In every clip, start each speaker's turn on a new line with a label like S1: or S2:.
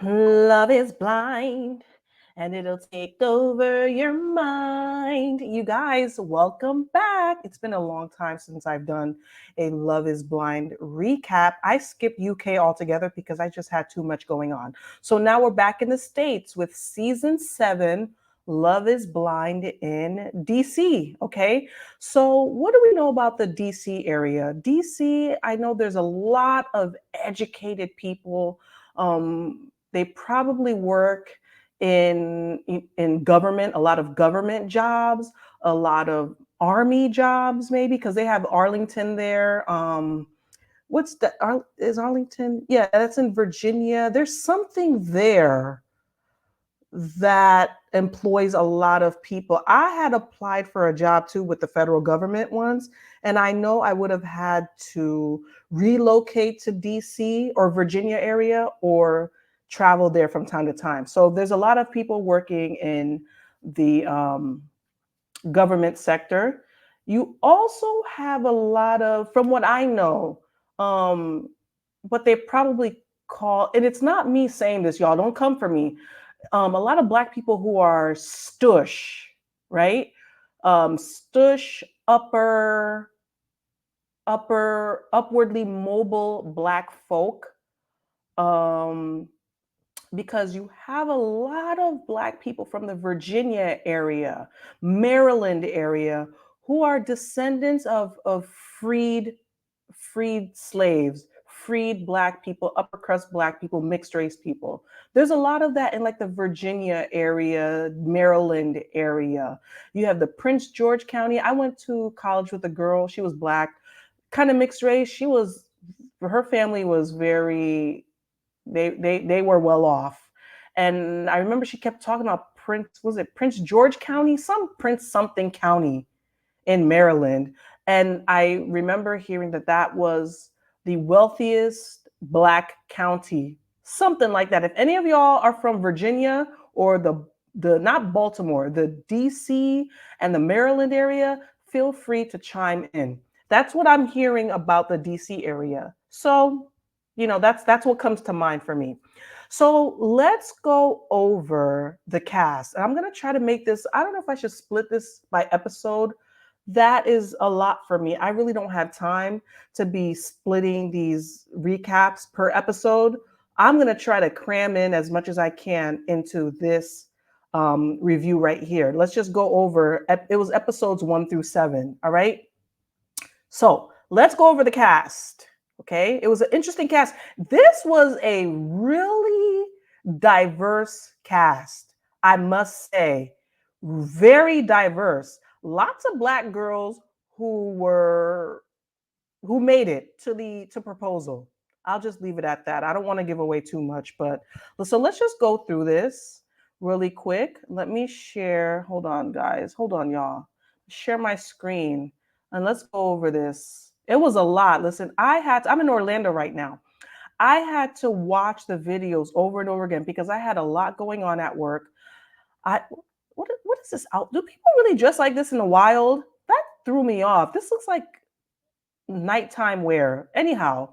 S1: Love is blind and it'll take over your mind. You guys, welcome back. It's been a long time since I've done a Love is Blind recap. I skipped UK altogether because I just had too much going on. So now we're back in the States with season 7. Love is Blind in DC. Okay. So, what do we know about the DC area? DC, I know there's a lot of educated people. They probably work in government, a lot of government jobs, a lot of army jobs, maybe because they have Arlington there. What's the is Arlington? Yeah, that's in Virginia. There's something there that employs a lot of people. I had applied for a job too with the federal government once, and I know I would have had to relocate to DC or Virginia area or travel there from time to time. So there's a lot of people working in the government sector. You also have a lot of, from what I know, um, what they probably call, and it's not me saying this, y'all, don't come for me, a lot of Black people who are stush, right? Stush, upwardly mobile Black folk, um, because you have a lot of Black people from the Virginia area, Maryland area, who are descendants of freed freed slaves, freed Black people, upper crust Black people, mixed race people. There's a lot of that in like the Virginia area, Maryland area. You have the Prince George County. I went to college with a girl. She was Black, kind of mixed race. Her family was very, they were well off. And I remember she kept talking about Prince George County? Some Prince something county in Maryland. And I remember hearing that that was the wealthiest Black county, something like that. If any of y'all are from Virginia or the not Baltimore, the DC and the Maryland area, feel free to chime in. That's what I'm hearing about the DC area. So, that's what comes to mind for me. So let's go over the cast. I'm going to try to make this, I don't know if I should split this by episode. That is a lot for me. I really don't have time to be splitting these recaps per episode. I'm going to try to cram in as much as I can into this review right here. Let's just go over, it was episodes 1 through 7. All right. So let's go over the cast. Okay. It was an interesting cast. This was a really diverse cast, I must say. Very diverse. Lots of Black girls who made it to proposal. I'll just leave it at that. I don't want to give away too much, but so let's just go through this really quick. Let me share. Hold on, guys. Hold on, y'all. Share my screen and let's go over this. It was a lot. Listen, I'm in Orlando right now. I had to watch the videos over and over again because I had a lot going on at work. I what is this out? Do people really dress like this in the wild? That threw me off. This looks like nighttime wear. Anyhow,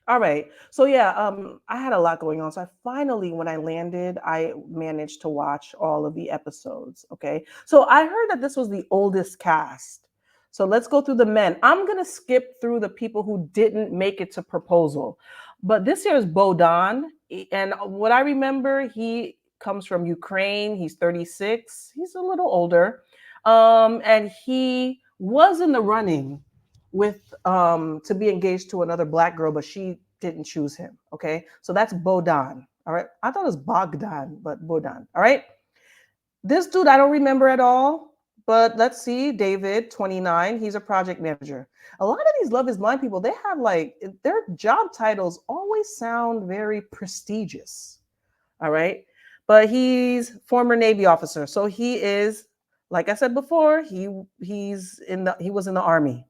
S1: all right. So yeah, I had a lot going on. So I finally, when I landed, I managed to watch all of the episodes. Okay. So I heard that this was the oldest cast. So let's go through the men. I'm gonna skip through the people who didn't make it to proposal. But this year is Bohdan. And what I remember, he comes from Ukraine. He's 36. He's a little older. And he was in the running with to be engaged to another Black girl, but she didn't choose him. Okay, so that's Bohdan. All right, I thought it was Bogdan, but Bohdan. All right, this dude I don't remember at all, but let's see. David, 29. He's a project manager. A lot of these Love Is Blind people, they have like their job titles always sound very prestigious. All right, but he's former Navy officer, so he is, like I said before, he was in the Army.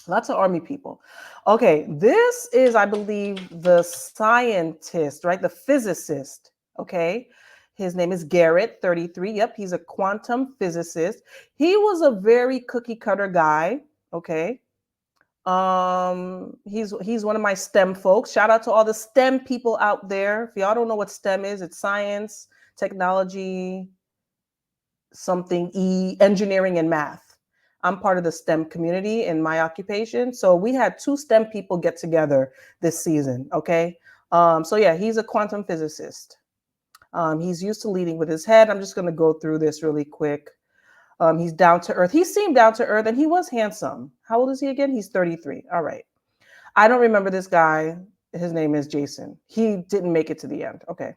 S1: Lots of Army people. Okay, this is, I believe, the scientist, right? The physicist. Okay, his name is Garrett, 33. Yep, he's a quantum physicist. He was a very cookie cutter guy. Okay, He's one of my STEM folks. Shout out to all the STEM people out there. If y'all don't know what STEM is, it's science, technology, something engineering and math. I'm part of the STEM community in my occupation. So we had two STEM people get together this season. Okay. So yeah, he's a quantum physicist. He's used to leading with his head. I'm just going to go through this really quick. He's down to earth. He seemed down to earth and he was handsome. How old is he again? He's 33. All right. I don't remember this guy. His name is Jason. He didn't make it to the end. Okay.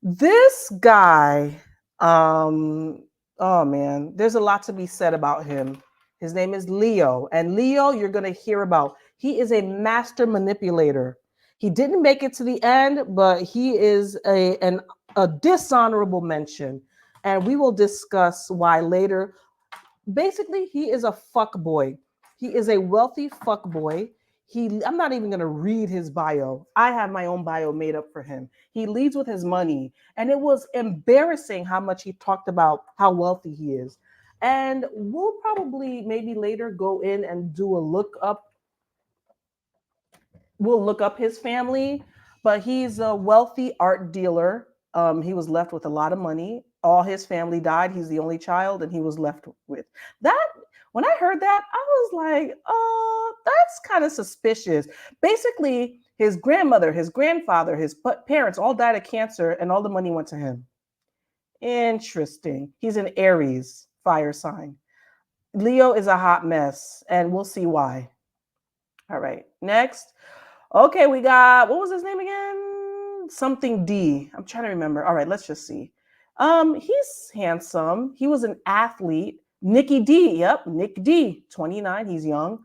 S1: This guy, oh man, there's a lot to be said about him. His name is Leo. And Leo, you're going to hear about. He is a master manipulator. He didn't make it to the end, but he is a dishonorable mention. And we will discuss why later. Basically, he is a fuck boy. He is a wealthy fuck boy. I'm not even going to read his bio. I have my own bio made up for him. He leads with his money, and it was embarrassing how much he talked about how wealthy he is. And we'll probably maybe later go in and do a look up. We'll look up his family, but he's a wealthy art dealer. He was left with a lot of money. All his family died. He's the only child, and he was left with that. When I heard that, I was like, oh, that's kind of suspicious. Basically, his grandmother, his grandfather, his parents all died of cancer, and all the money went to him. Interesting. He's an Aries fire sign. Leo is a hot mess, and we'll see why. All right, next. Okay, we got, what was his name again? Something D. I'm trying to remember. All right, let's just see. He's handsome. He was an athlete. Nicky D. Yep, Nick D. 29. He's young.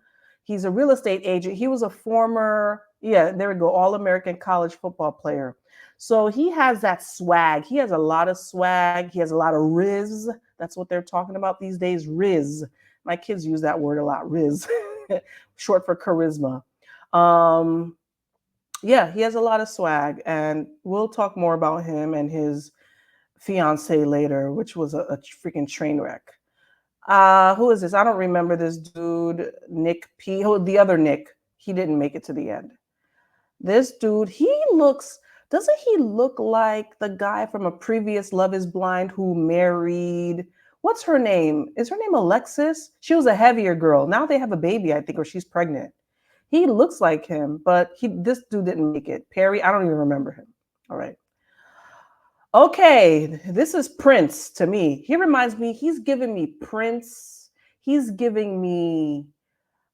S1: He's a real estate agent. He was a former, yeah, there we go, All-American college football player. So he has that swag. He has a lot of swag. He has a lot of riz. That's what they're talking about these days, riz. My kids use that word a lot, riz, short for charisma. Yeah, he has a lot of swag, and we'll talk more about him and his fiance later, which was a freaking train wreck. Who is this? I don't remember this dude. Nick P. Oh, the other Nick. He didn't make it to the end. This dude, doesn't he look like the guy from a previous Love is Blind who married, what's her name? Is her name Alexis? She was a heavier girl. Now they have a baby, I think, or she's pregnant. He looks like him, but this dude didn't make it. Perry, I don't even remember him. All right. Okay, this is Prince to me. He reminds me, he's giving me Prince. He's giving me,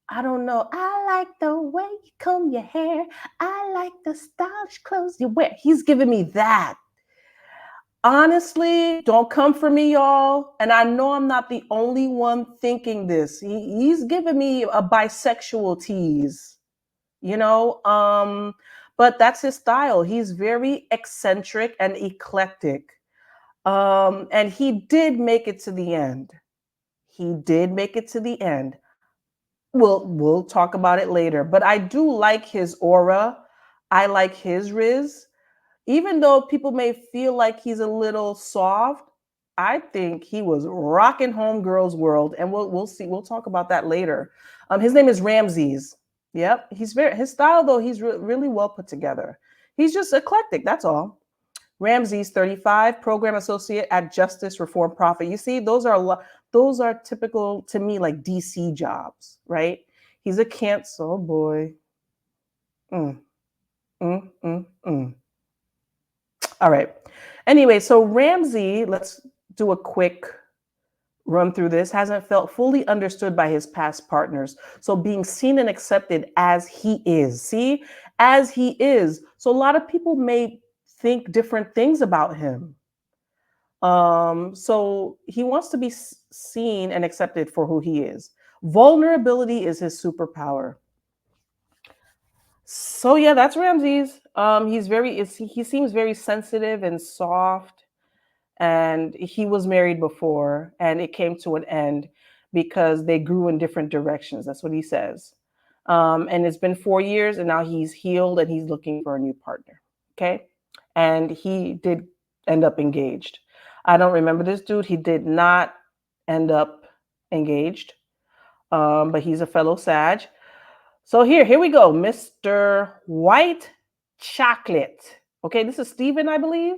S1: I don't know. I like the way you comb your hair. I like the stylish clothes you wear. He's giving me that. Honestly, don't come for me, y'all. And I know I'm not the only one thinking this. He's giving me a bisexual tease, you know? But that's his style. He's very eccentric and eclectic. And he did make it to the end. He did make it to the end. We'll talk about it later. But I do like his aura. I like his riz. Even though people may feel like he's a little soft, I think he was rocking Homegirl's world, and we'll see. We'll talk about that later. His name is Ramses. Yep, his style though. He's really well put together. He's just eclectic. That's all. Ramses, 35, program associate at Justice Reform Profit. You see, those are typical to me like DC jobs, right? He's a cancer, oh boy. Mm, mm, mm, mm. All right. Anyway, so Ramsey, let's do a quick run through this, hasn't felt fully understood by his past partners. So being seen and accepted as he is. See, as he is. So a lot of people may think different things about him. So he wants to be seen and accepted for who he is. Vulnerability is his superpower. So yeah, that's Ramses. He seems very sensitive and soft, and he was married before, and it came to an end because they grew in different directions. That's what he says. And it's been 4 years, and now he's healed and he's looking for a new partner. Okay, and he did end up engaged. I don't remember this dude. He did not end up engaged. But he's a fellow Sag. So here we go, Mr. White Chocolate. Okay, this is Steven, I believe.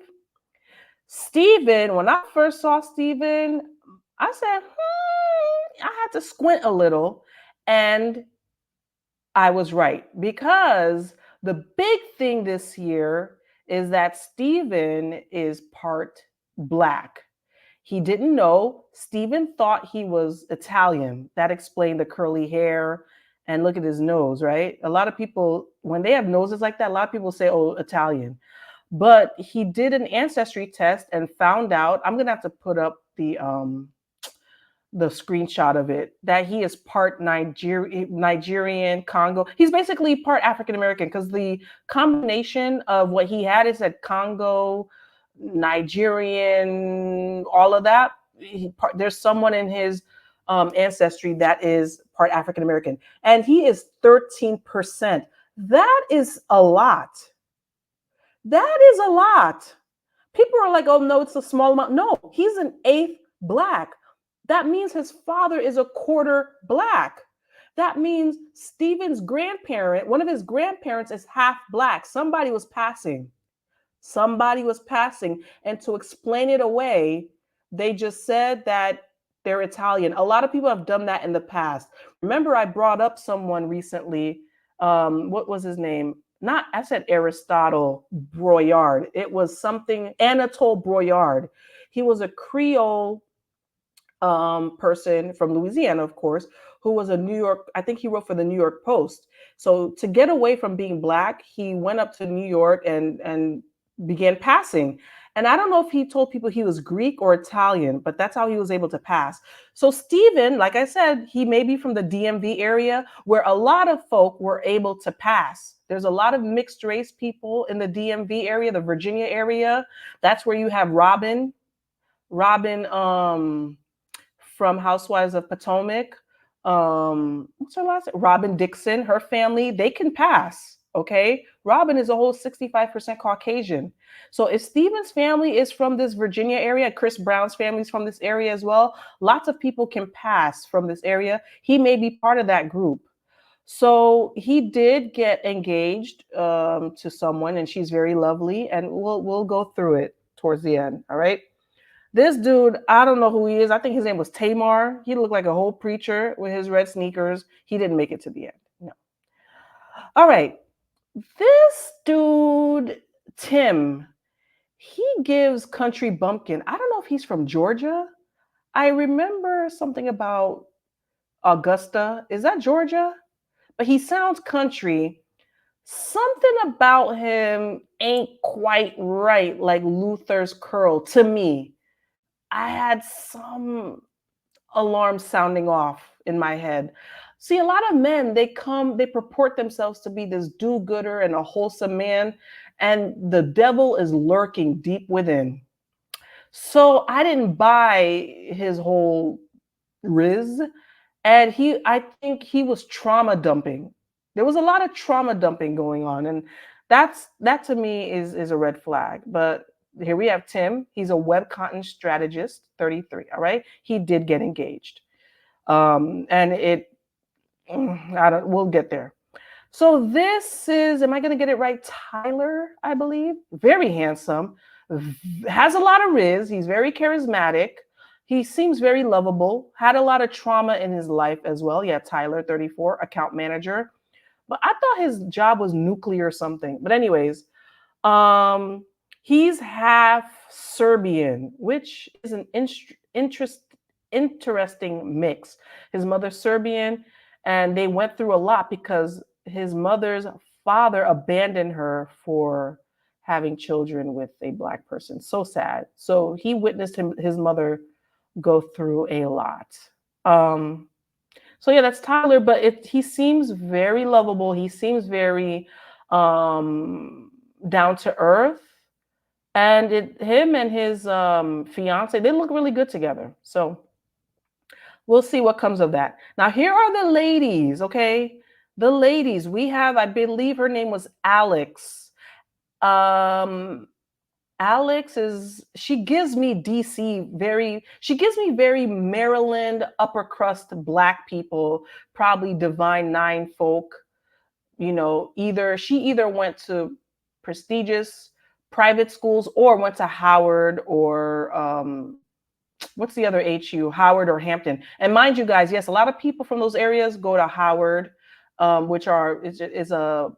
S1: Steven, when I first saw Steven, I said, I had to squint a little, and I was right because the big thing this year is that Steven is part black. He didn't know. Steven thought he was Italian. That explained the curly hair and look at his nose, right? A lot of people, when they have noses like that, a lot of people say, oh, Italian. But he did an ancestry test and found out, I'm gonna have to put up the screenshot of it, that he is part Nigerian, Congo. He's basically part African American because the combination of what he had is that Congo, Nigerian, all of that. There's someone in his ancestry that is part African American, and he is 13%. That is a lot. That is a lot. People are like, oh no, it's a small amount. No, he's an eighth black. That means his father is a quarter black. That means Steven's grandparent, one of his grandparents, is half black. Somebody was passing. Somebody was passing. And to explain it away, they just said that they're Italian. A lot of people have done that in the past. Remember, I brought up someone recently. What was his name? Not, I said Aristotle Broyard. It was something, Anatole Broyard. He was a Creole person from Louisiana, of course, who was a New York, I think he wrote for the New York Post. So to get away from being black, he went up to New York and began passing. And I don't know if he told people he was Greek or Italian, but that's how he was able to pass. So Steven, like I said, he may be from the DMV area where a lot of folk were able to pass. There's a lot of mixed race people in the DMV area, the Virginia area. That's where you have Robin from Housewives of Potomac. What's her last name? Robin Dixon, her family, they can pass. Okay. Robin is a whole 65% Caucasian. So if Steven's family is from this Virginia area, Chris Brown's family is from this area as well, lots of people can pass from this area. He may be part of that group. So he did get engaged to someone, and she's very lovely, and we'll go through it towards the end. All right. This dude, I don't know who he is. I think his name was Tamar. He looked like a whole preacher with his red sneakers. He didn't make it to the end. No. All right. This dude, Tim, he gives country bumpkin. I don't know if he's from Georgia. I remember something about Augusta. Is that Georgia? But he sounds country. Something about him ain't quite right, like Luther's curl to me. I had some alarms sounding off in my head. See, a lot of men, they purport themselves to be this do-gooder and a wholesome man, and the devil is lurking deep within. So I didn't buy his whole riz, and I think he was trauma dumping. There was a lot of trauma dumping going on, and that to me is a red flag. But here we have Tim. He's a web content strategist, 33. All right, he did get engaged, and we'll get there. So this is, am I going to get it right? Tyler, I believe. Very handsome, has a lot of riz. He's very charismatic. He seems very lovable. Had a lot of trauma in his life as well. Yeah, Tyler, 34, account manager. But I thought his job was nuclear or something. But anyways, he's half Serbian, which is an interesting mix. His mother's Serbian, and they went through a lot because his mother's father abandoned her for having children with a black person. So sad. So he witnessed his mother go through a lot. So yeah, that's Tyler, but he seems very lovable. He seems very down to earth. And him and his fiance, they look really good together. So we'll see what comes of that. Now, here are the ladies, okay? The ladies, we have, I believe her name was Alex. Alex is she gives me DC very she gives me very Maryland upper crust black people, probably Divine Nine folk, either she either went to prestigious private schools or went to Howard or what's the other HU? Howard or Hampton. And mind you, guys, yes, a lot of people from those areas go to Howard, which is a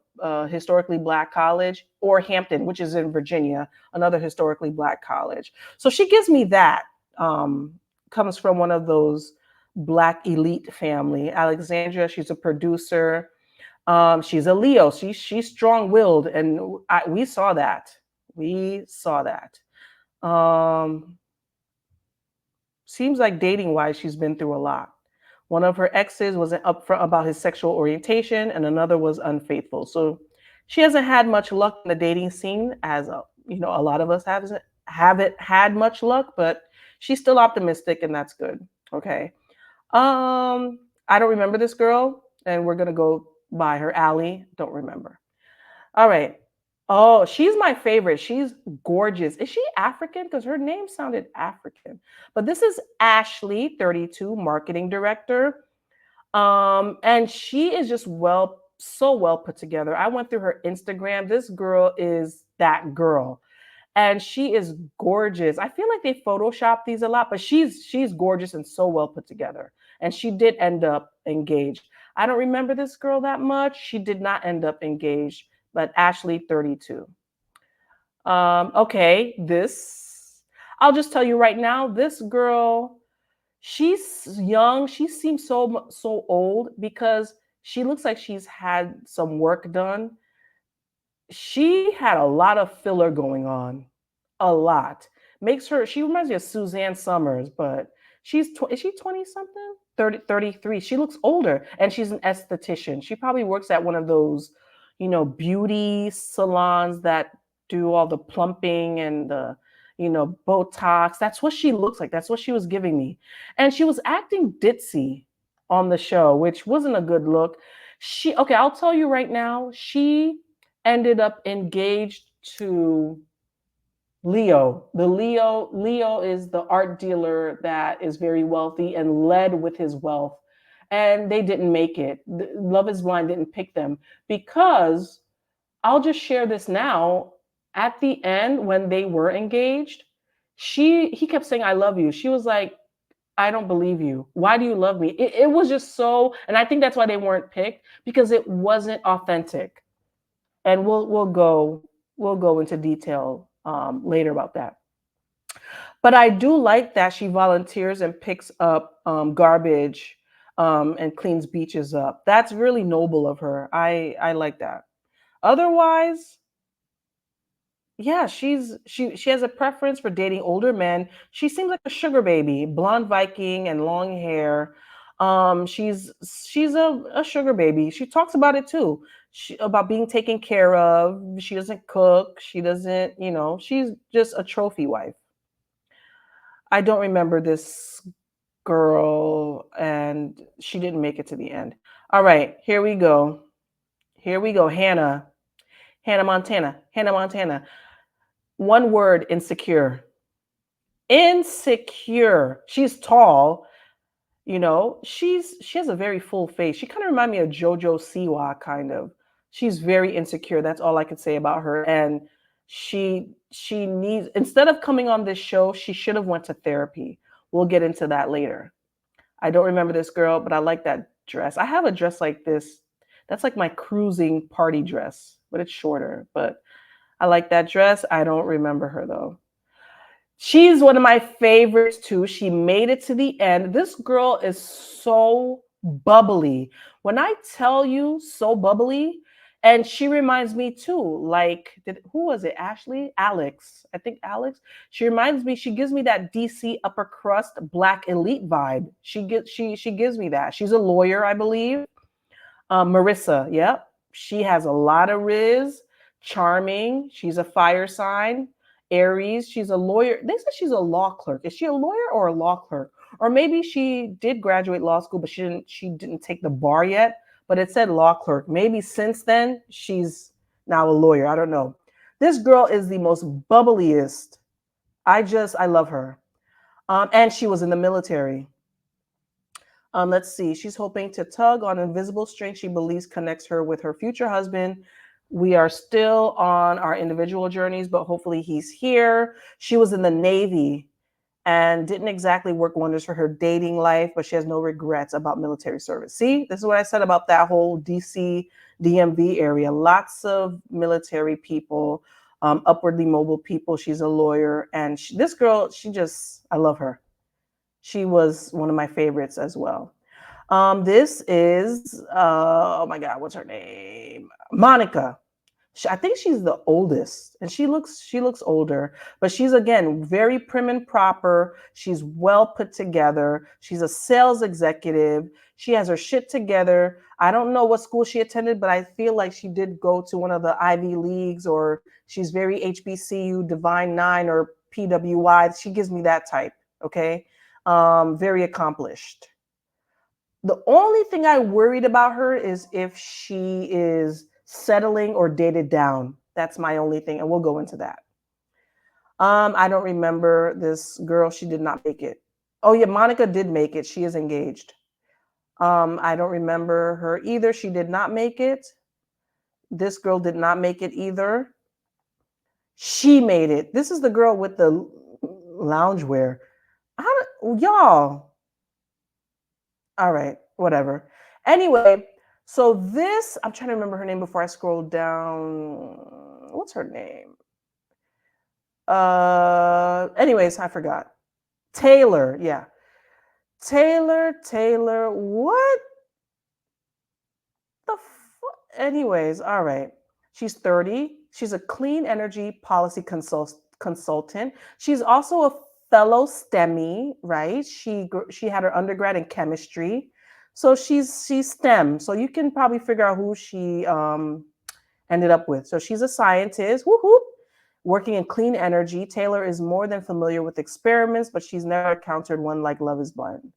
S1: historically black college, or Hampton, which is in Virginia, another historically black college. So she gives me that. Um, Comes from one of those black elite family. Alexandria, she's a producer. She's a Leo. She's strong-willed, and we saw that. We saw that. Um, Seems like dating wise, she's been through a lot. One of her exes wasn't upfront about his sexual orientation, and another was unfaithful. So she hasn't had much luck in the dating scene, as a lot of us haven't had much luck, but she's still optimistic, and that's good. Okay. I don't remember this girl, and we're gonna go by her. Allie, don't remember. All right. Oh, she's my favorite. She's gorgeous. Is she African? Because her name sounded African. But this is Ashley, 32, marketing director. And she is just so well put together. I went through her Instagram. This girl is that girl. And she is gorgeous. I feel like they Photoshop these a lot, but she's gorgeous and so well put together. And she did end up engaged. I don't remember this girl that much. She did not end up engaged, but Ashley, 32. Okay, I'll just tell you right now, this girl, she's young. She seems so old because she looks like she's had some work done. She had a lot of filler going on, a lot. She reminds me of Suzanne Summers, but is she 20 something? 30, 33. She looks older, and she's an esthetician. She probably works at one of those, beauty salons that do all the plumping and the, Botox. That's what she looks like. That's what she was giving me. And she was acting ditzy on the show, which wasn't a good look. Okay, I'll tell you right now, she ended up engaged to Leo. Leo is the art dealer that is very wealthy and led with his wealth. And they didn't make it. Love is Blind didn't pick them because I'll just share this now. At the end, when they were engaged, he kept saying, "I love you." She was like, "I don't believe you. Why do you love me?" It was just so, and I think that's why they weren't picked because it wasn't authentic. And we'll go into detail later about that. But I do like that she volunteers and picks up garbage and cleans beaches up. That's really noble of her. I like that. Otherwise, yeah, she has a preference for dating older men. She seems like a sugar baby, blonde Viking and long hair. She's a sugar baby. She talks about it too. About being taken care of. She doesn't cook. She doesn't, she's just a trophy wife. I don't remember this girl, and she didn't make it to the end. All right, here we go. Here we go. Hannah Montana. Hannah Montana. One word: insecure. Insecure. She's tall. She has a very full face. She kind of reminds me of JoJo Siwa, kind of. She's very insecure. That's all I could say about her. And she needs, instead of coming on this show, she should have went to therapy. We'll get into that later. I don't remember this girl, but I like that dress. I have a dress like this. That's like my cruising party dress, but it's shorter. But I like that dress. I don't remember her though. She's one of my favorites too. She made it to the end. This girl is so bubbly. When I tell you so bubbly, and she reminds me too, like, who was it? Ashley? Alex. I think Alex. She reminds me, she gives me that DC upper crust black elite vibe. She gives me that. She's a lawyer, I believe. Marissa, yep. She has a lot of riz, charming. She's a fire sign. Aries, she's a lawyer. They said she's a law clerk. Is she a lawyer or a law clerk? Or maybe she did graduate law school, but she didn't take the bar yet. But it said law clerk. Maybe since then she's now a lawyer. I don't know. This girl is the most bubbliest. I love her. And she was in the military. Let's see. She's hoping to tug on invisible string she believes connects her with her future husband. We are still on our individual journeys, but hopefully he's here. She was in the Navy and didn't exactly work wonders for her dating life, but she has no regrets about military service. See, this is what I said about that whole DC, DMV area. Lots of military people, upwardly mobile people. She's a lawyer. And this girl, I love her. She was one of my favorites as well. This is, oh my God, what's her name? Monica. I think she's the oldest, and she looks older, but she's again very prim and proper. She's well put together. She's a sales executive. She has her shit together. I don't know what school she attended, but I feel like she did go to one of the Ivy Leagues, or she's very HBCU, Divine Nine, or PWI. She gives me that type. Okay, very accomplished. The only thing I worried about her is if she is settling or dated down. That's my only thing, and we'll go into that. I don't remember this girl. She did not make it. Oh yeah, Monica did make it. She is engaged. I don't remember her either. She did not make it. This girl did not make it either. She made it. This is the girl with the loungewear. Y'all. All right, whatever. Anyway, so this, I'm trying to remember her name before I scroll down. What's her name? Anyways, I forgot. Taylor, yeah. Taylor, what the anyways, all right. She's 30. She's a clean energy policy consultant. She's also a fellow STEMmy, right? She had her undergrad in chemistry. So she's STEM. So you can probably figure out who she ended up with. So she's a scientist, woohoo, working in clean energy. Taylor is more than familiar with experiments, but she's never encountered one like Love is Blind.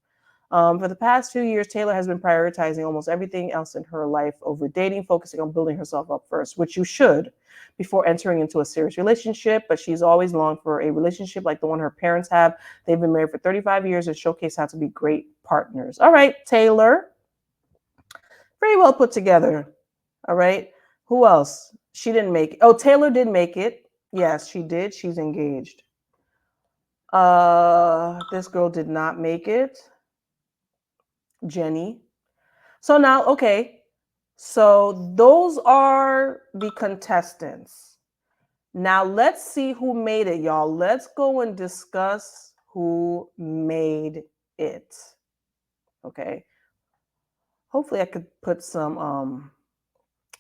S1: For the past few years, Taylor has been prioritizing almost everything else in her life over dating, focusing on building herself up first, which you should before entering into a serious relationship. But she's always longed for a relationship like the one her parents have. They've been married for 35 years and showcase how to be great partners. All right, Taylor. Very well put together. All right. Who else? She didn't make it. Oh, Taylor did make it. Yes, she did. She's engaged. This girl did not make it. Jenny. So now, okay. So those are the contestants. Now let's see who made it, y'all. Let's go and discuss who made it. Okay. Hopefully I could put some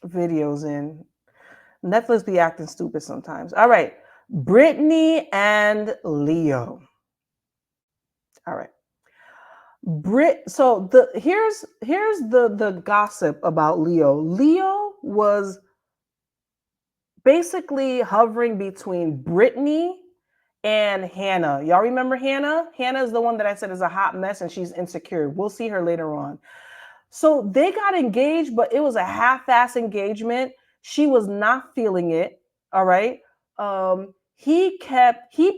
S1: videos in. Netflix be acting stupid sometimes. All right. Brittany and Leo. All right. So here's the gossip about Leo. Leo was basically hovering between Brittany and Hannah. Y'all remember Hannah? Hannah is the one that I said is a hot mess and she's insecure. We'll see her later on. So they got engaged, but it was a half-ass engagement. She was not feeling it. All right. He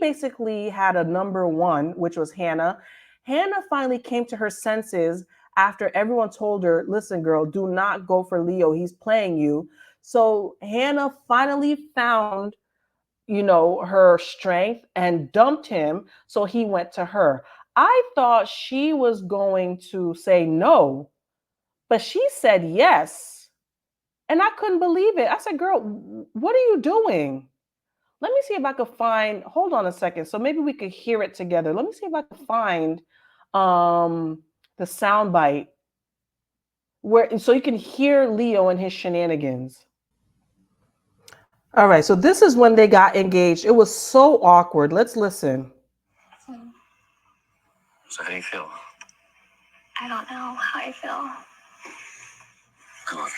S1: basically had a number one, which was Hannah. Hannah finally came to her senses after everyone told her, listen, girl, do not go for Leo. He's playing you. So Hannah finally found, her strength and dumped him. So he went to her. I thought she was going to say no, but she said yes. And I couldn't believe it. I said, girl, what are you doing? Let me see if I could find, hold on a second. So maybe we could hear it together. Let me see if I can find the soundbite so you can hear Leo and his shenanigans. All right, so this is when they got engaged. It was so awkward. Let's listen.
S2: So how do you feel?
S3: I don't know how I feel.
S2: I love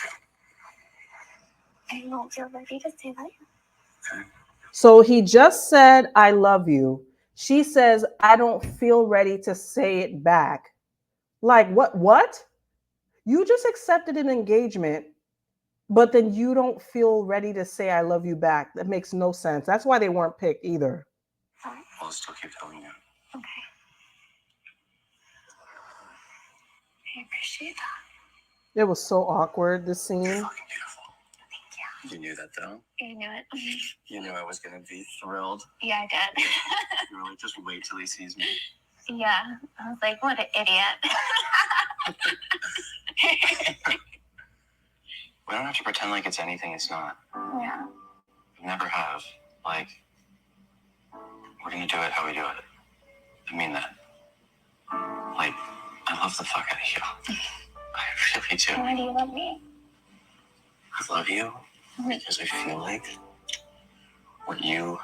S3: I don't feel ready to say that.
S2: you. Okay.
S1: So he just said, I love you. She says, I don't feel ready to say it back. Like, what? You just accepted an engagement but then you don't feel ready to say I love you back. That makes no sense. That's why they weren't picked either.
S2: I'll still keep telling you.
S3: Okay. I appreciate that.
S1: It was so awkward, this
S2: You're
S1: scene.
S2: fucking beautiful.
S3: Thank
S2: You knew that though.
S3: you. You knew it.
S2: You knew I was gonna be thrilled.
S3: Yeah, I did.
S2: You were like, just wait till he sees me.
S3: Yeah. I was like, what an idiot.
S2: We don't have to pretend like it's anything it's not.
S3: Yeah.
S2: We never have. Like, we're gonna do it how we do it. I mean that. Like, I love the fuck out of you. I really do.
S3: Why do you love me?
S2: I love you because I feel like what you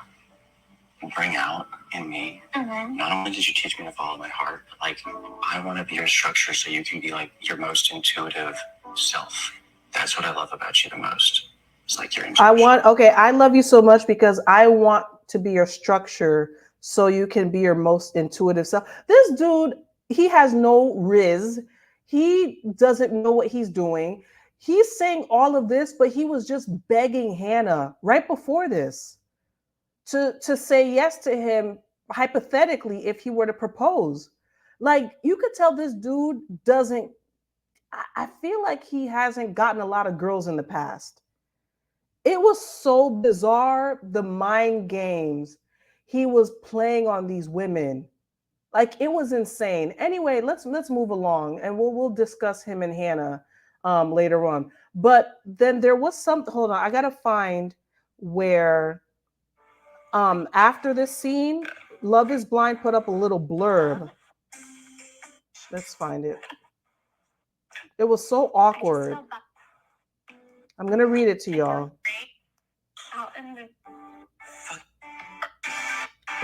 S2: bring out in me,
S3: Mm-hmm.
S2: not only did you teach me to follow my heart, but like, I want to be your structure so you can be like your most intuitive self. That's what I love about you the most. It's like your intuition.
S1: I love you so much because I want to be your structure so you can be your most intuitive self. This dude, he has no riz. He doesn't know what he's doing. He's saying all of this, but he was just begging Hannah right before this to say yes to him, hypothetically, if he were to propose. Like, you could tell this dude doesn't, I feel like he hasn't gotten a lot of girls in the past. It was so bizarre, the mind games he was playing on these women. Like, it was insane. Anyway, let's move along, and we'll discuss him and Hannah later on. But then there was something. Hold on, I gotta find where after this scene, Love Is Blind put up a little blurb. Let's find it. It was so awkward. I'm gonna read it to y'all.
S3: Out in the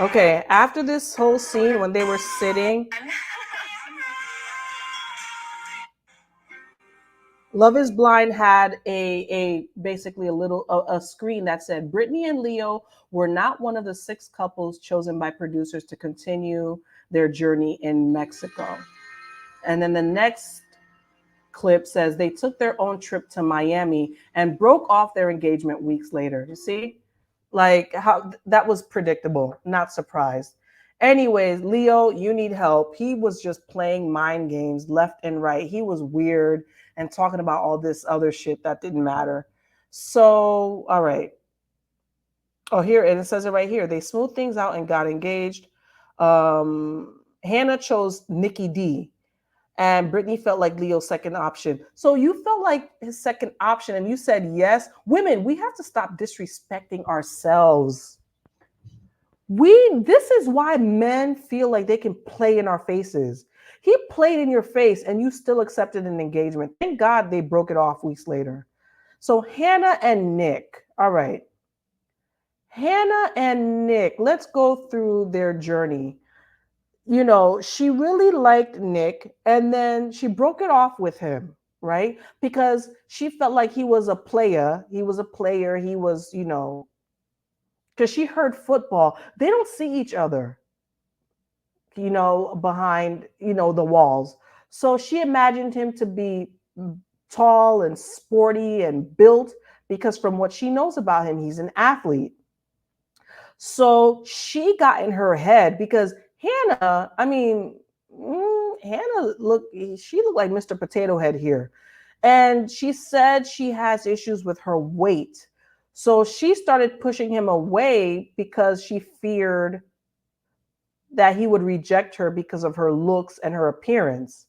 S1: Okay, after this whole scene, when they were sitting, Love Is Blind had a basically a screen that said Brittany and Leo were not one of the 6 couples chosen by producers to continue their journey in Mexico. And then the next clip says they took their own trip to Miami and broke off their engagement weeks later. You see? Like, how that was predictable, not surprised. Anyways, Leo, you need help. He was just playing mind games left and right. He was weird and talking about all this other shit that didn't matter. So, all right. Oh, here, and it says it right here. They smoothed things out and got engaged. Hannah chose Nikki D, and Brittany felt like Leo's second option. So you felt like his second option and you said yes. Women, we have to stop disrespecting ourselves. This is why men feel like they can play in our faces. He played in your face and you still accepted an engagement. Thank God they broke it off weeks later. So Hannah and Nick. All right. Hannah and Nick, let's go through their journey. You know, she really liked Nick and then she broke it off with him, right? Because she felt like he was a player. He was, because she heard football. They don't see each other, behind, the walls. So she imagined him to be tall and sporty and built because from what she knows about him, he's an athlete. So she got in her head because Hannah, Hannah she looked like Mr. Potato Head here. And she said she has issues with her weight. So she started pushing him away because she feared that he would reject her because of her looks and her appearance.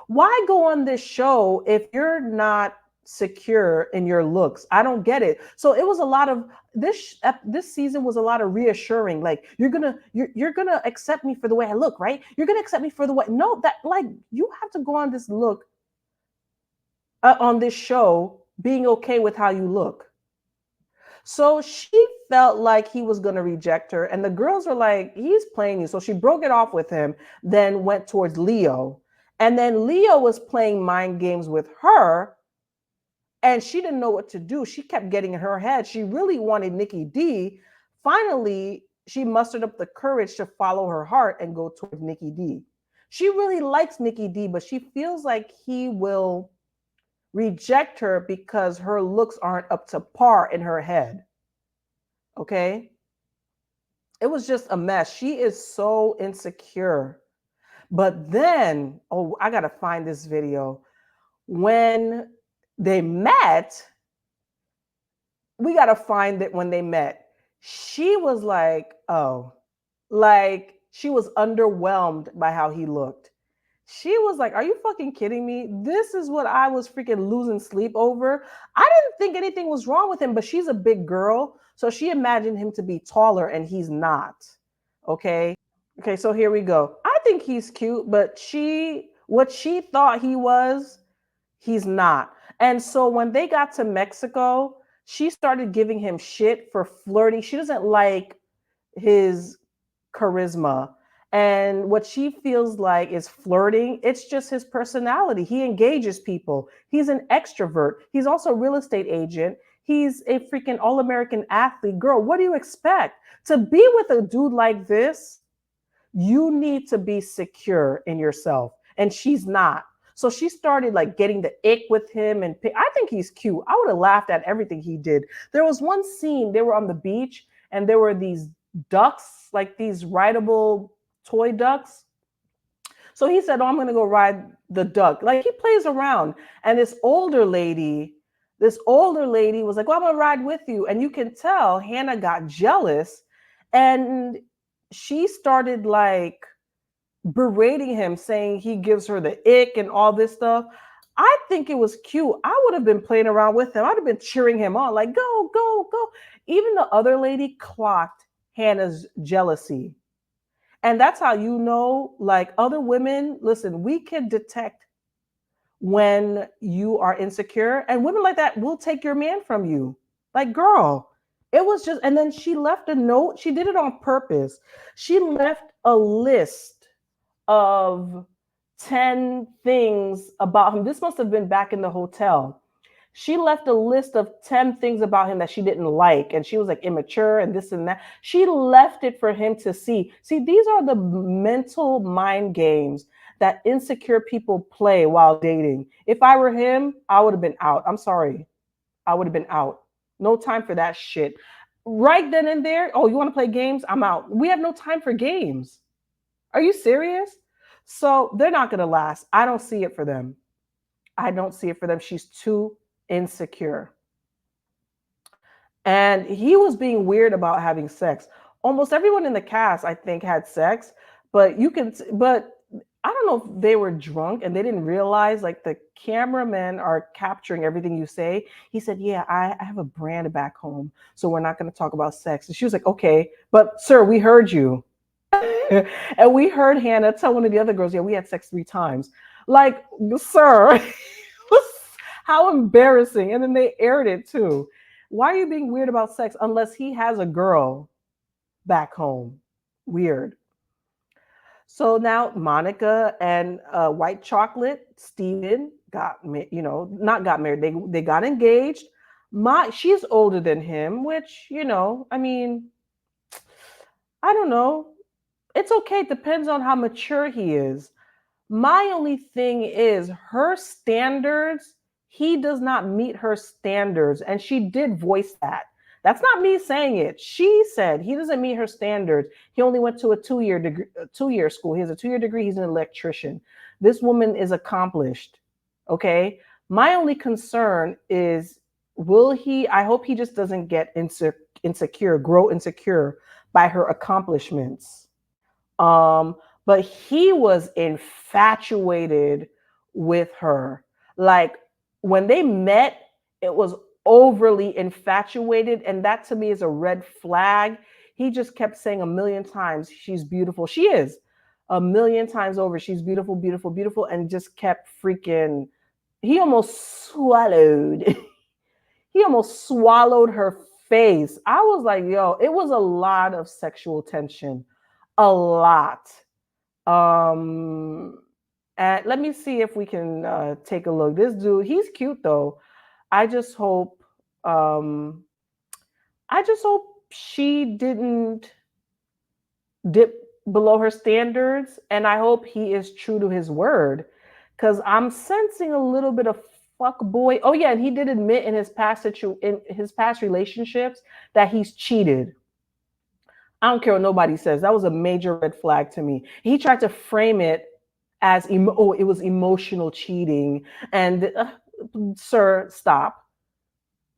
S1: Why go on this show if you're not secure in your looks? I don't get it. So it was a lot of this season was a lot of reassuring, like you're gonna accept me for the way I look, right? You're gonna accept me for the way. No, that, like, you have to go on this look on this show being okay with how you look. So she felt like he was going to reject her. And the girls were like, he's playing you. So she broke it off with him, then went towards Leo. And then Leo was playing mind games with her. And she didn't know what to do. She kept getting in her head. She really wanted Nikki D. Finally, she mustered up the courage to follow her heart and go towards Nikki D. She really likes Nikki D, but she feels like he will reject her because her looks aren't up to par in her head. Okay? It was just a mess. She is so insecure. But then, oh, I got to find this video. When they met, we got to find it when they met. She was like, oh, like she was underwhelmed by how he looked. She was like, are you fucking kidding me? This is what I was freaking losing sleep over. I didn't think anything was wrong with him, but she's a big girl. So she imagined him to be taller and he's not. Okay. Okay. So here we go. I think he's cute, but what she thought he was, he's not. And so when they got to Mexico, she started giving him shit for flirting. She doesn't like his charisma. And what she feels like is flirting. It's just his personality. He engages people. He's an extrovert. He's also a real estate agent. He's a freaking all-American athlete. Girl, what do you expect? To be with a dude like this, you need to be secure in yourself. And she's not. So she started like getting the ick with him. And I think he's cute. I would have laughed at everything he did. There was one scene, they were on the beach and there were these ducks, like these rideable toy ducks. So he said, oh, I'm going to go ride the duck. Like he plays around. And this older lady was like, well, I'm going to ride with you. And you can tell Hannah got jealous and she started like berating him, saying he gives her the ick and all this stuff. I think it was cute. I would have been playing around with him. I'd have been cheering him on, like, go, go, go. Even the other lady clocked Hannah's jealousy. And that's how you know, like other women, listen, we can detect when you are insecure. And women like that will take your man from you. Like, girl, it was just, and then she left a note. She did it on purpose. She left a list of 10 things about him. This must have been back in the hotel. She left a list of 10 things about him that she didn't like. And she was like immature and this and that. She left it for him to see. See, these are the mental mind games that insecure people play while dating. If I were him, I would have been out. I'm sorry. I would have been out. No time for that shit. Right then and there, oh, you want to play games? I'm out. We have no time for games. Are you serious? So they're not going to last. I don't see it for them. I don't see it for them. She's too insecure. And he was being weird about having sex. Almost everyone in the cast, I think, had sex, but I don't know if they were drunk and they didn't realize like the cameramen are capturing everything you say. He said, yeah, I have a brand back home, so we're not going to talk about sex. And she was like, okay, but sir, we heard you. And we heard Hannah tell one of the other girls, yeah, we had sex 3 times. Like, sir, how embarrassing. And then they aired it too. Why are you being weird about sex unless he has a girl back home? Weird. So now Monica and White Chocolate, Steven not got married. They got engaged. She's older than him, which, I mean, I don't know. It's okay. It depends on how mature he is. My only thing is her standards, he does not meet her standards. And she did voice that. That's not me saying it. She said he doesn't meet her standards. He only went to a 2-year school. He has a 2-year degree. He's an electrician. This woman is accomplished. Okay. My only concern is, I hope he just doesn't get insecure, grow insecure by her accomplishments. But he was infatuated with her. Like when they met, it was overly infatuated. And that to me is a red flag. He just kept saying a million times, she's beautiful. She is a million times over. She's beautiful, beautiful, beautiful. And just kept freaking, he almost swallowed her face. I was like, yo, it was a lot of sexual tension. A lot. And let me see if we can take a look. This dude, he's cute though. I just hope she didn't dip below her standards, and I hope he is true to his word, because I'm sensing a little bit of fuck boy. Oh yeah, and he did admit in his past relationships that he's cheated. I don't care what nobody says. That was a major red flag to me. He tried to frame it as oh, it was emotional cheating. And sir, stop.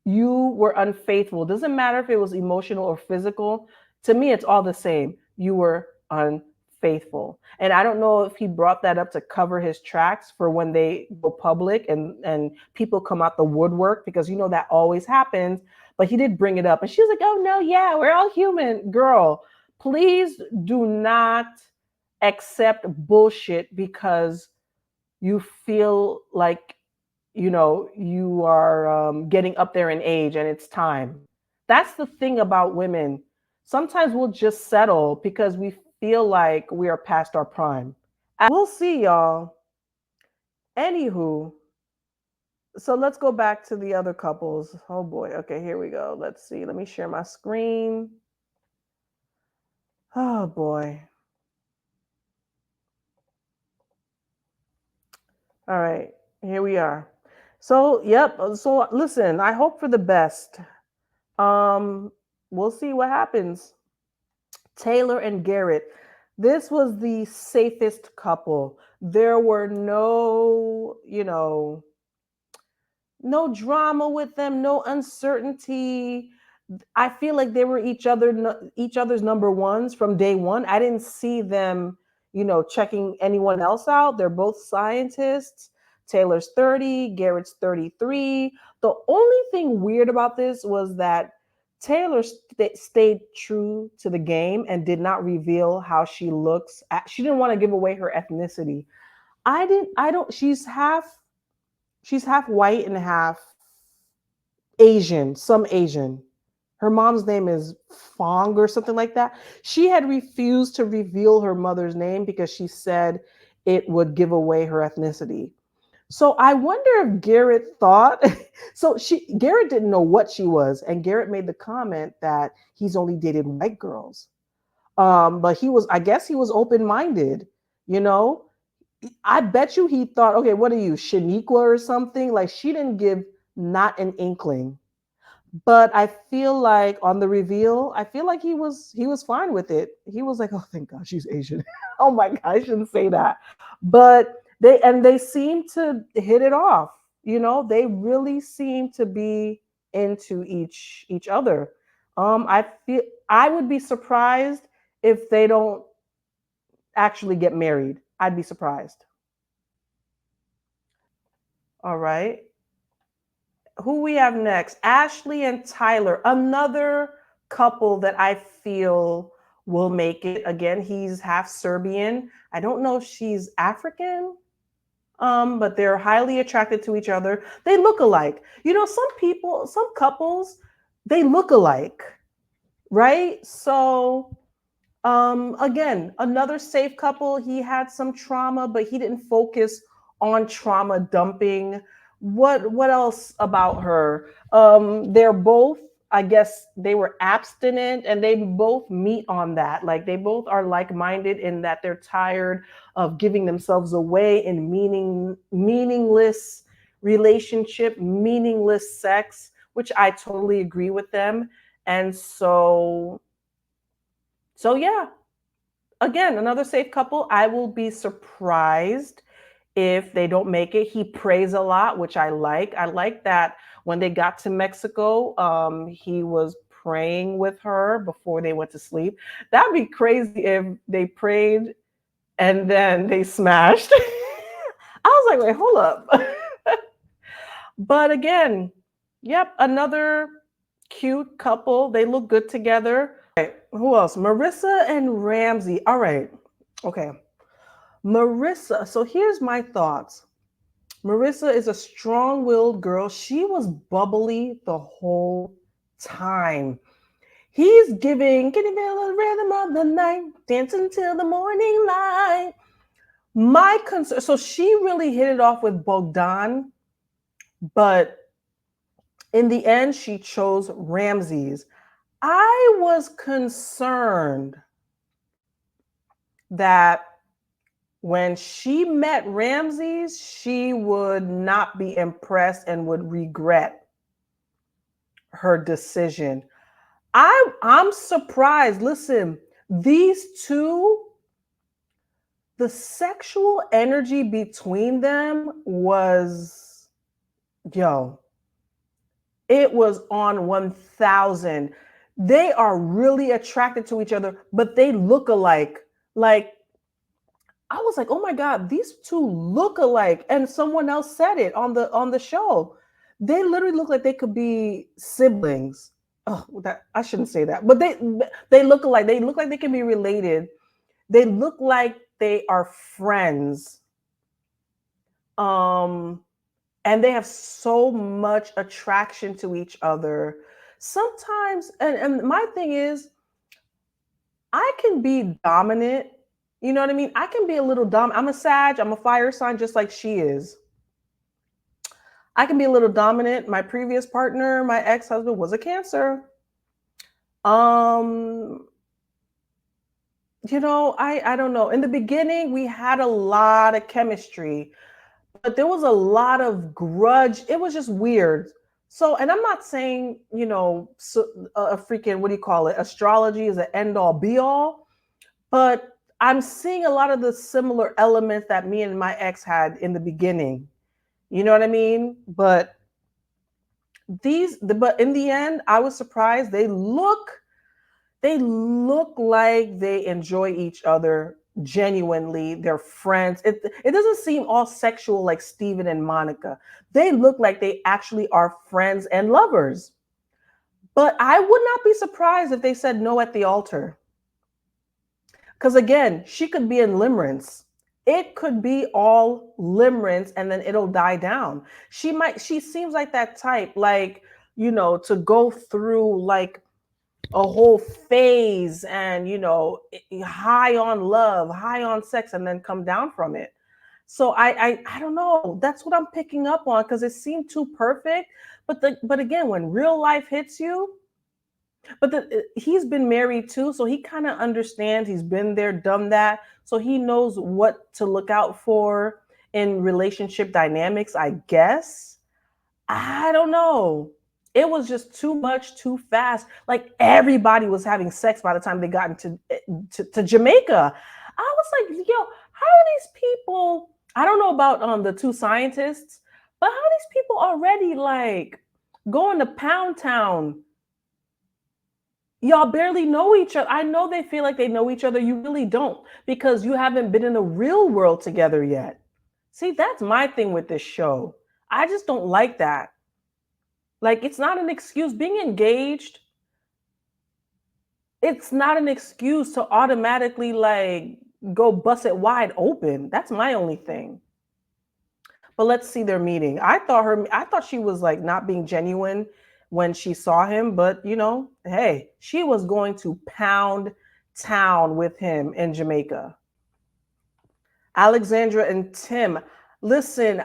S1: You were unfaithful. Doesn't matter if it was emotional or physical. To me, it's all the same. You were unfaithful. And I don't know if he brought that up to cover his tracks for when they go public and people come out the woodwork, because you know that always happens. But he did bring it up. And she was like, oh no, yeah, we're all human. Girl, please do not accept bullshit because you feel like you are getting up there in age and it's time. That's the thing about women. Sometimes we'll just settle because we feel like we are past our prime. We'll see, y'all. Anywho, so let's go back to the other couples. Oh boy. Okay, here we go. Let's see. Let me share my screen. Oh boy. All right, here we are. So, yep. So, listen, I hope for the best. We'll see what happens. Taylor and Garrett. This was the safest couple. There were no drama with them, no uncertainty. I feel like they were each other's number ones from day one. I didn't see them, checking anyone else out. They're both scientists. Taylor's 30, Garrett's 33. The only thing weird about this was that Taylor stayed true to the game and did not reveal how she looks. She didn't want to give away her ethnicity. I don't she's half white and half Asian, some Asian. Her mom's name is Fong or something like that. She had refused to reveal her mother's name because she said it would give away her ethnicity. So I wonder if Garrett thought Garrett didn't know what she was, and Garrett made the comment that he's only dated white girls. But I guess he was open-minded, you know. I bet you he thought, okay, what are you, Shaniqua or something? Like, she didn't give not an inkling. But I feel like on the reveal, I feel like he was fine with it. He was like, oh, thank God she's Asian. Oh my God, I shouldn't say that. But they seem to hit it off. They really seem to be into each other. I feel I would be surprised if they don't actually get married. I'd be surprised. All right. Who we have next? Ashley and Tyler, another couple that I feel will make it. Again, he's half Serbian. I don't know if she's African, but they're highly attracted to each other. They look alike. Some couples, they look alike, right? So, again, another safe couple. He had some trauma, but he didn't focus on trauma dumping. What else about her? They're both, I guess they were abstinent, and they both meet on that. Like, they both are like-minded in that they're tired of giving themselves away in meaningless relationship, meaningless sex, which I totally agree with them. And so yeah, again, another safe couple. I will be surprised if they don't make it. He prays a lot, which I like. I like that when they got to Mexico, he was praying with her before they went to sleep. That'd be crazy if they prayed and then they smashed. I was like, wait, hold up. But again, yep, another cute couple. They look good together. Okay, who else? Marissa and Ramsey. All right. Okay. Marissa. So here's my thoughts. Marissa is a strong-willed girl. She was bubbly the whole time. He's giving, can you feel the rhythm of the night, dancing till the morning light. My concern, so she really hit it off with Bogdan, but in the end, she chose Ramses. I was concerned that when she met Ramses, she would not be impressed and would regret her decision. I'm surprised. Listen, these two, the sexual energy between them was, yo, it was on 1000. They are really attracted to each other, but they look alike. Like, I was like, oh my God, these two look alike. And someone else said it on the show. They literally look like they could be siblings. Oh, that I shouldn't say that, but they look alike. They look like they can be related. They look like they are friends. And they have so much attraction to each other. Sometimes, and my thing is, I can be dominant. You know what I mean? I can be a little dominant. I'm a Sag, I'm a fire sign, just like she is. I can be a little dominant. My previous partner, my ex-husband, was a Cancer. You know, I don't know. In the beginning, we had a lot of chemistry, but there was a lot of grudge. It was just weird. So, and I'm not saying, you know, a freaking, what do you call it? Astrology is an end all be all, but I'm seeing a lot of the similar elements that me and my ex had in the beginning. You know what I mean? But but in the end, I was surprised. They look like they enjoy each other genuinely. They're friends. It doesn't seem all sexual like Steven and Monica. They look like they actually are friends and lovers. But I would not be surprised if they said no at the altar. Because again, she could be in limerence. It could be all limerence and then it'll die down. She seems like that type, like, you know, to go through like a whole phase and, you know, high on love, high on sex, and then come down from it. So I don't know. That's what I'm picking up on because it seemed too perfect. But again, when real life hits you, he's been married too, so he kind of understands. He's been there, done that, so he knows what to look out for in relationship dynamics, I guess. I don't know. It was just too much, too fast. Like everybody was having sex by the time they got into to Jamaica. I was like, yo, how are these people? I don't know about the two scientists, but how are these people already like going to Pound Town? Y'all barely know each other. I know they feel like they know each other. You really don't because you haven't been in the real world together yet. See, that's my thing with this show. I just don't like that. Like, it's not an excuse. Being engaged, it's not an excuse to automatically like go bust it wide open. That's my only thing. But let's see their meeting. I thought she was like not being genuine when she saw him, but you know, hey, she was going to pound town with him in Jamaica. Alexandra and Tim. Listen,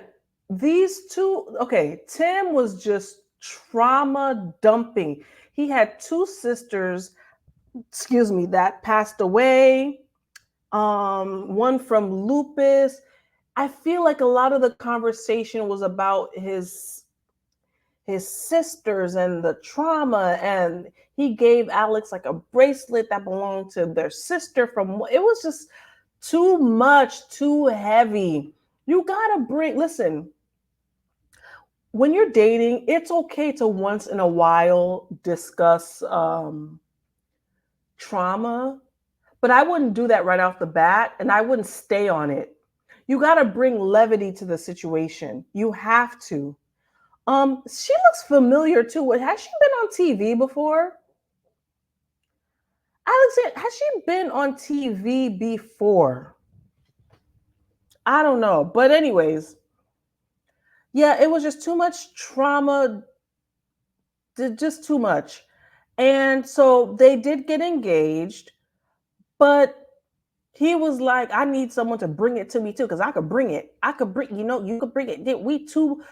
S1: these two, okay, Tim was just trauma dumping. He had two sisters, excuse me, that passed away. One from lupus. I feel like a lot of the conversation was about his sisters and the trauma, and he gave Alex like a bracelet that belonged to their sister from it was just too much, too heavy. You gotta listen, when you're dating, it's okay to once in a while discuss trauma, but I wouldn't do that right off the bat, and I wouldn't stay on it. You got to bring levity to the situation. You have to. She looks familiar too. Has she been on TV before? Alexandra, has she been on TV before? I don't know. But anyways, yeah, it was just too much trauma, just too much. And so they did get engaged, but he was like, I need someone to bring it to me too, because I could bring it. I could bring, you know, you could bring it. We two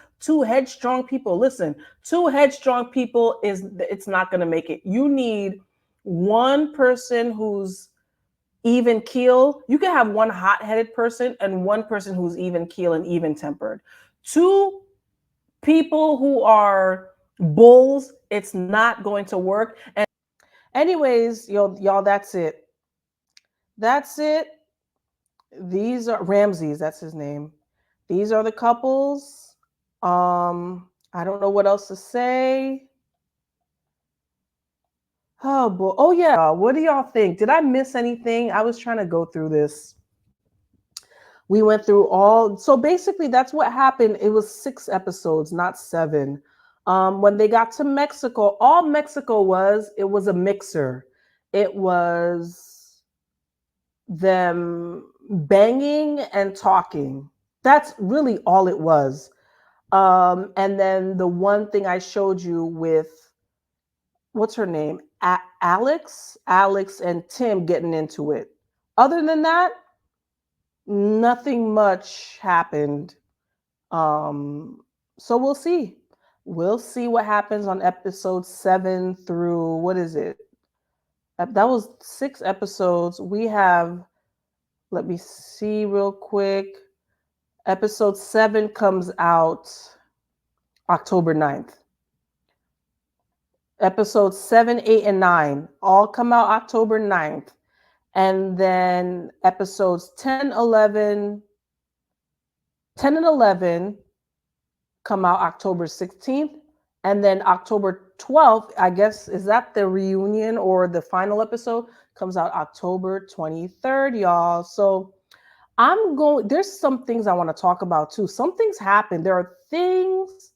S1: headstrong people. Listen, two headstrong people it's not gonna make it. You need one person who's even keel. You can have one hot-headed person and one person who's even keel and even tempered. Two people who are bulls, it's not going to work. And anyways, y'all, that's it. That's it. These are Ramses, that's his name. These are the couples. I don't know what else to say. Oh boy. Oh yeah. What do y'all think? Did I miss anything? I was trying to go through this. We went through all, so basically that's what happened. It was 6 episodes, not 7. When they got to Mexico, all Mexico was, it was a mixer. It was them banging and talking. That's really all it was. And then the one thing I showed you with, what's her name? Alex and Tim getting into it. Other than that, nothing much happened. So we'll see. We'll see what happens on episode 7 through, what is it? That was 6 episodes. We have, let me see real quick. Episode 7 comes out October 9th. Episodes 7, 8, and 9 all come out October 9th. And then episodes 10 and 11 come out October 16th. And then October 12th, I guess, is that the reunion or the final episode? Comes out October 23rd, y'all. So there's some things I want to talk about too. Some things happen. There are things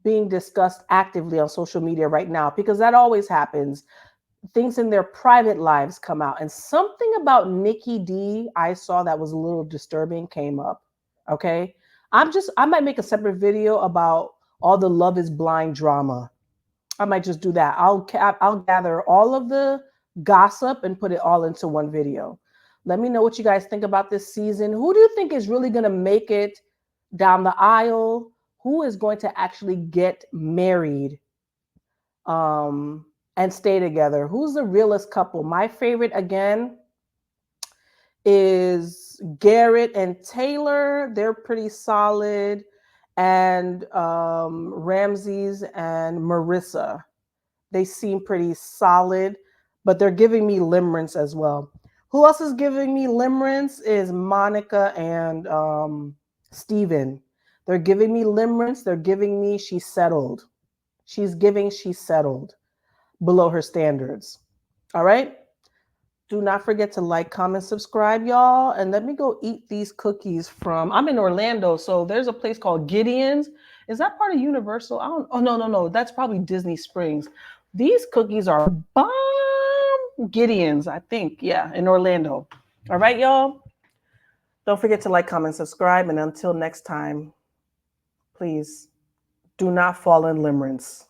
S1: being discussed actively on social media right now, because that always happens. Things in their private lives come out, and something about Nikki D I saw that was a little disturbing came up. Okay. I might make a separate video about all the Love is Blind drama. I might just do that. I'll gather all of the gossip and put it all into one video. Let me know what you guys think about this season. Who do you think is really going to make it down the aisle? Who is going to actually get married and stay together? Who's the realest couple? My favorite, again, is Garrett and Taylor. They're pretty solid. And Ramses and Marissa. They seem pretty solid, but they're giving me limerence as well. Who else is giving me limerence is Monica and Steven. They're giving me limerence. They're giving me she's settled. She's settled below her standards. All right? Do not forget to like, comment, subscribe, y'all. And let me go eat these cookies from, I'm in Orlando, so there's a place called Gideon's. Is that part of Universal? Oh, no. That's probably Disney Springs. These cookies are bomb. Gideon's, I think. Yeah, in Orlando. All right, y'all. Don't forget to like, comment, subscribe. And until next time, please do not fall in limerence.